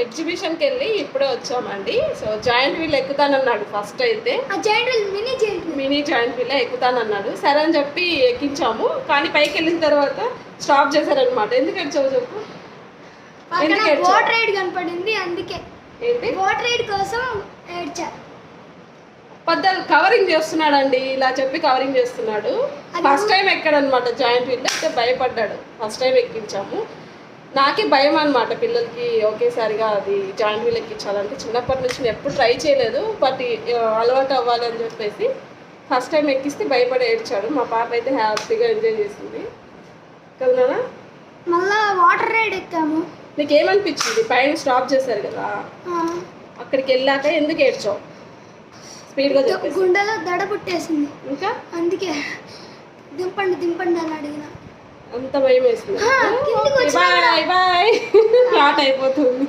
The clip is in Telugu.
ఎగ్జిబిషన్కి వెళ్ళి ఇప్పుడే వచ్చామండి. సో జాయింట్ వీల్ ఎక్కుతానన్నాడు ఫస్ట్ అయితే. మినీ జాయింట్ వీల్ ఎక్కుతానన్నాడు. సరే అని చెప్పి ఎక్కించాము. కానీ పైకి వెళ్ళిన తర్వాత స్టాప్ చేశారనమాట. ఎందుకు వచ్చావు చెప్పు. బోట్ రైడ్ కనపడింది అందుకే. ఏంటి బోట్ రైడ్ కోసం ఏడ్చా. పెద్దలు కవరింగ్ చేస్తున్నాడండి. ఇలా చెప్పి కవరింగ్ చేస్తున్నాడు. ఫస్ట్ టైం ఎక్కాడనమాట జాయింట్ వీల్. అయితే భయపడ్డాడు. ఫస్ట్ టైం ఎక్కించాము. నాకే భయం అనమాట పిల్లలకి ఒకేసారిగా అది జాయింట్ వీల్ ఎక్కించాలంటే. చిన్నప్పటి నుంచి నేను ఎప్పుడు ట్రై చేయలేదు. బట్ అలవాటు అవ్వాలి అని చెప్పేసి ఫస్ట్ టైం ఎక్కిస్తే భయపడి ఏడ్చాడు. మా పాప అయితే హ్యాపీగా ఎంజాయ్ చేసింది కదా. మళ్ళా వాటర్ రైడ్ ఎక్కాము. నీకు ఏమనిపించింది? పైన స్టాప్ చేశారు కదా, అక్కడికి వెళ్ళాక ఎందుకు ఏడ్చావు? స్పీడ్గా చెప్పేసి. గుండెలో దడ పుట్టేసింది. ఇంకా అందుకే దింపండి దింపండి అని అడిగిన. అంత భయం వేసింది. బాయ్ బాయ్ స్టార్ట్ అయిపోతుంది.